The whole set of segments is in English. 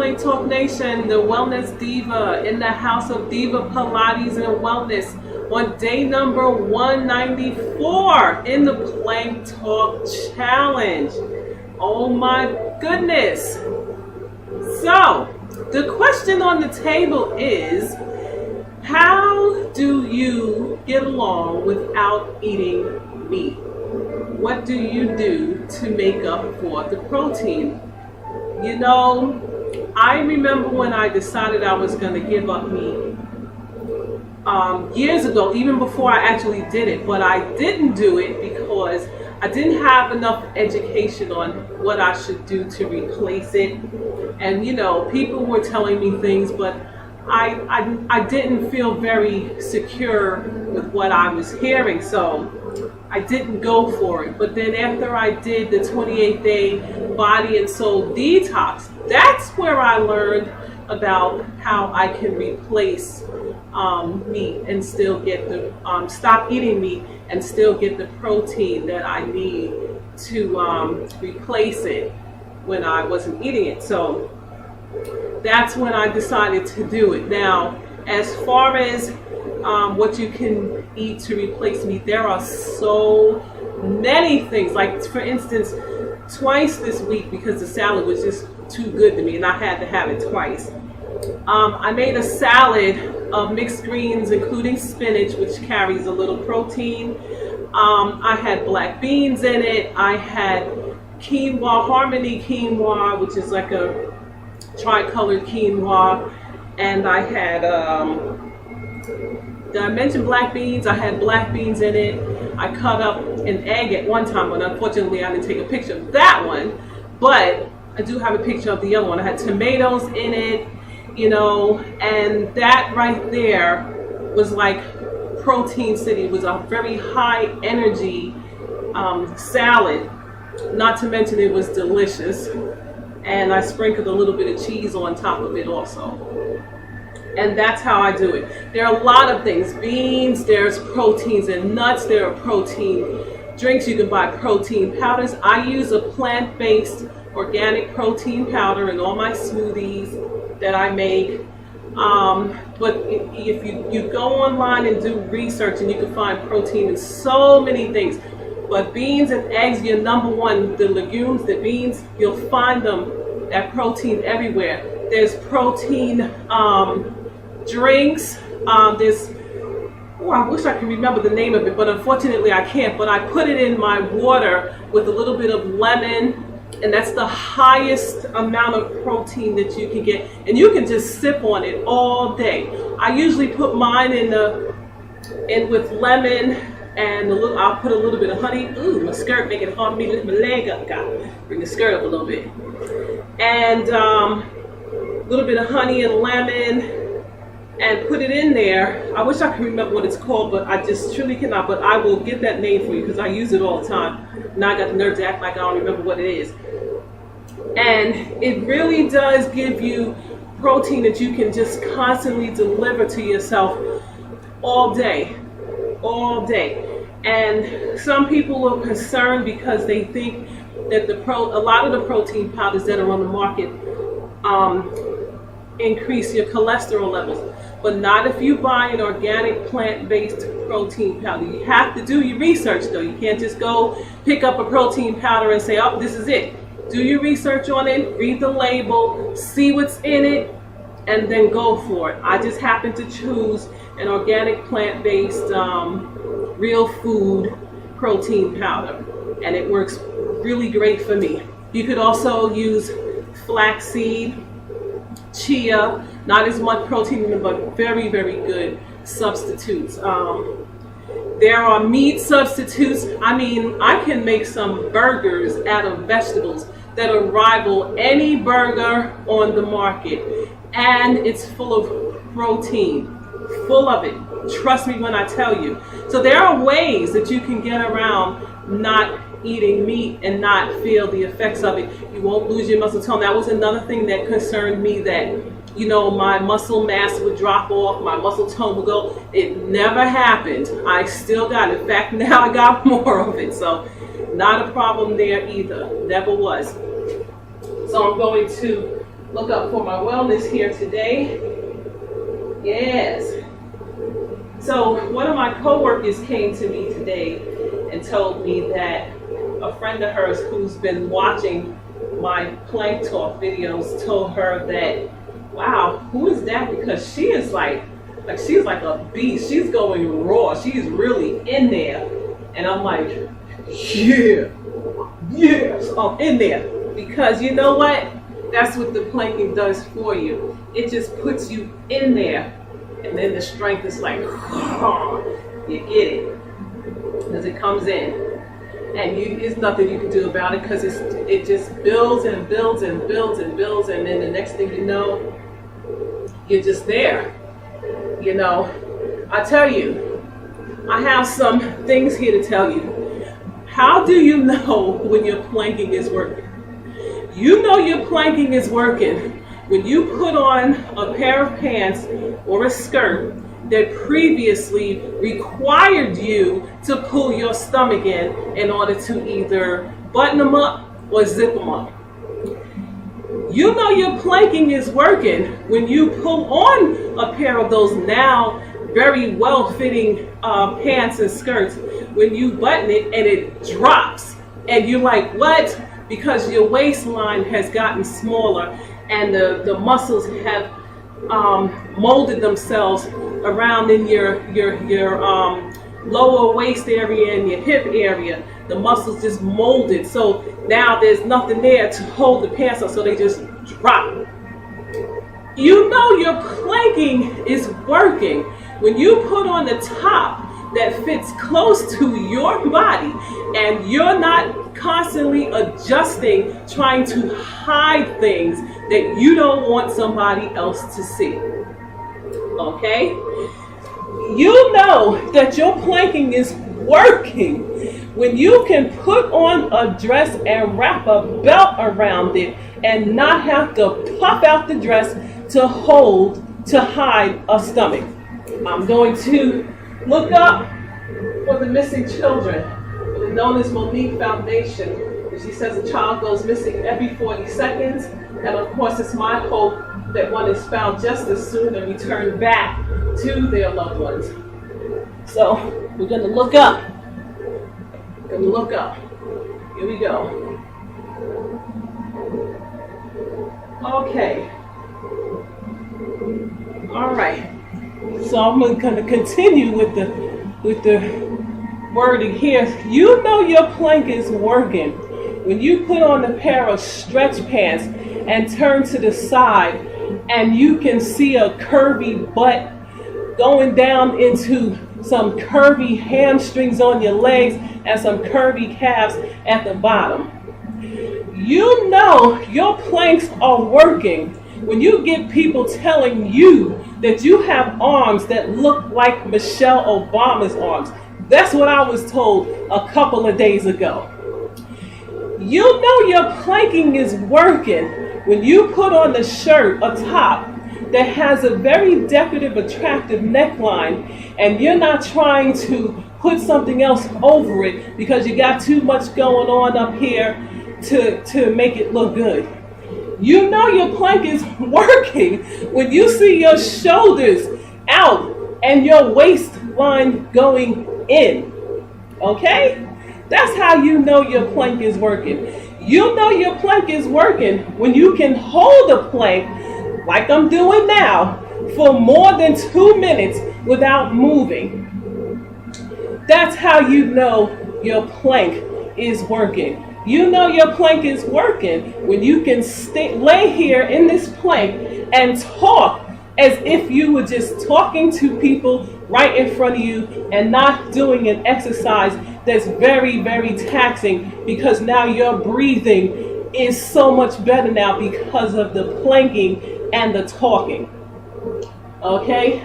Plank Talk Nation, the Wellness Diva in the house of Diva Pilates and Wellness on day number 194 in the Plank Talk Challenge. Oh my goodness. So, the question on the table is, how do you get along without eating meat? What do you do to make up for the protein? You know, I remember when I decided I was going to give up meat years ago, even before I actually did it, but I didn't do it because I didn't have enough education on what I should do to replace it. And you know, people were telling me things, but I didn't feel very secure with what I was hearing, so I didn't go for it. But then after I did the 28-day body and soul detox, that's where I learned about how I can replace meat and still get the stop eating meat and still get the protein that I need to replace it when I wasn't eating it. So that's when I decided to do it. Now, as far as what you can eat to replace meat, there are so many things. Like, for instance, twice this week, because the salad was just too good to me and I had to have it twice, I made a salad of mixed greens, including spinach, which carries a little protein. I had black beans in it. I had quinoa, Harmony quinoa, which is like a tricolored quinoa. And I had, did I mention black beans? I had black beans in it. I cut up an egg at one time, but unfortunately I didn't take a picture of that one. But I do have a picture of the other one. I had tomatoes in it, you know, and that right there was like Protein City. It was a very high energy salad, not to mention it was delicious. And I sprinkled a little bit of cheese on top of it also. And that's how I do it. There are a lot of things. Beans, there's proteins in nuts, there are protein drinks. You can buy protein powders. I use a plant-based organic protein powder in all my smoothies that I make. But if you go online and do research, and you can find protein in so many things. But beans and eggs, your number one. The legumes, the beans, you'll find them, that protein everywhere. There's protein drinks. I wish I could remember the name of it, but unfortunately I can't. But I put it in my water with a little bit of lemon, and that's the highest amount of protein that you can get. And you can just sip on it all day. I usually put mine in with lemon, and I'll put a little bit of honey. Ooh, my skirt making it hard for me to lift my leg up. Gotta bring the skirt up a little bit. And a little bit of honey and lemon, and put it in there. I wish I could remember what it's called, but I just truly cannot. But I will get that name for you because I use it all the time. Now I got the nerve to act like I don't remember what it is. And it really does give you protein that you can just constantly deliver to yourself all day. All day. And some people are concerned because they think that a lot of the protein powders that are on the market increase your cholesterol levels, but not if you buy an organic plant-based protein powder. You have to do your research though. You can't just go pick up a protein powder and say, oh, this is it. Do your research on it, read the label, see what's in it, and then go for it. I just happen to choose an organic plant-based real food protein powder, and it works really great for me. You could also use flaxseed, chia, not as much protein in them, but very, very good substitutes. There are meat substitutes. I mean, I can make some burgers out of vegetables that'll rival any burger on the market, and it's full of protein, full of it. Trust me when I tell you. So there are ways that you can get around not eating meat and not feel the effects of it. You won't lose your muscle tone. That was another thing that concerned me, that, you know, my muscle mass would drop off, my muscle tone would go. It never happened. I still got it. In fact, now I got more of it. So not a problem there either. Never was. So I'm going to look up for my wellness here today. Yes. So one of my coworkers came to me today and told me that a friend of hers who's been watching my plank talk videos told her that, wow, who is that? Because she is like she's like a beast. She's going raw. She's really in there. And I'm like, yeah, yes, I'm in there. Because you know what? That's what the planking does for you. It just puts you in there. And then the strength is like, you get it. As it comes in. And there's nothing you can do about it because it just builds and builds and builds and builds. And then the next thing you know, you're just there. You know, I tell you, I have some things here to tell you. How do you know when your planking is working? You know your planking is working when you put on a pair of pants or a skirt that previously required you to pull your stomach in order to either button them up or zip them up. You know your planking is working when you pull on a pair of those now very well-fitting pants and skirts, when you button it and it drops and you're like, what? Because your waistline has gotten smaller and the muscles have molded themselves around in your lower waist area and your hip area. The muscles just molded, so now there's nothing there to hold the pants up, so they just drop. You know your planking is working when you put on the top that fits close to your body and you're not constantly adjusting, trying to hide things that you don't want somebody else to see. Okay? You know that your planking is working when you can put on a dress and wrap a belt around it and not have to puff out the dress to hide a stomach. I'm going to look up for the missing children, known as Monique Foundation. She says a child goes missing every 40 seconds. And of course, it's my hope that one is found just as soon and returned back to their loved ones. So we're going to look up. Here we go. Okay. All right. So I'm going to continue with the wording here. You know your plank is working when you put on a pair of stretch pants and turn to the side and you can see a curvy butt going down into some curvy hamstrings on your legs and some curvy calves at the bottom. You know your planks are working when you get people telling you that you have arms that look like Michelle Obama's arms. That's what I was told a couple of days ago. You know your planking is working when you put on the shirt, a top that has a very decorative, attractive neckline, and you're not trying to put something else over it because you got too much going on up here to make it look good. You know your plank is working when you see your shoulders out and your waistline going in. Okay? That's how you know your plank is working. You know your plank is working when you can hold a plank, like I'm doing now, for more than 2 minutes without moving. That's how you know your plank is working. You know your plank is working when you can lay here in this plank and talk as if you were just talking to people right in front of you and not doing an exercise that's very, very taxing, because now your breathing is so much better now because of the planking and the talking. Okay?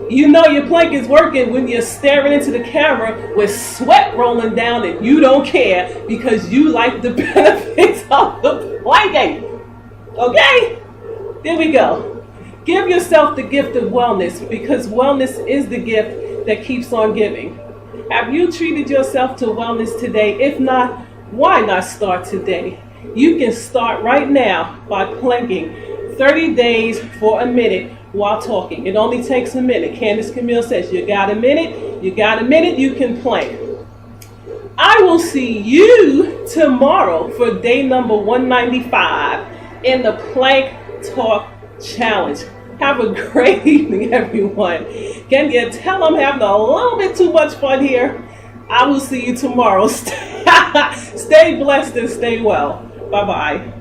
You know your plank is working when you're staring into the camera with sweat rolling down and you don't care because you like the benefits of the planking. Okay? There we go. Give yourself the gift of wellness, because wellness is the gift that keeps on giving. Have you treated yourself to wellness today? If not, why not start today? You can start right now by planking 30 days for a minute while talking. It only takes a minute. Candace Camille says, you got a minute, you can plank. I will see you tomorrow for day number 195 in the Plank Talk Challenge. Have a great evening, everyone. Can you tell I'm having a little bit too much fun here? I will see you tomorrow. Stay blessed and stay well. Bye-bye.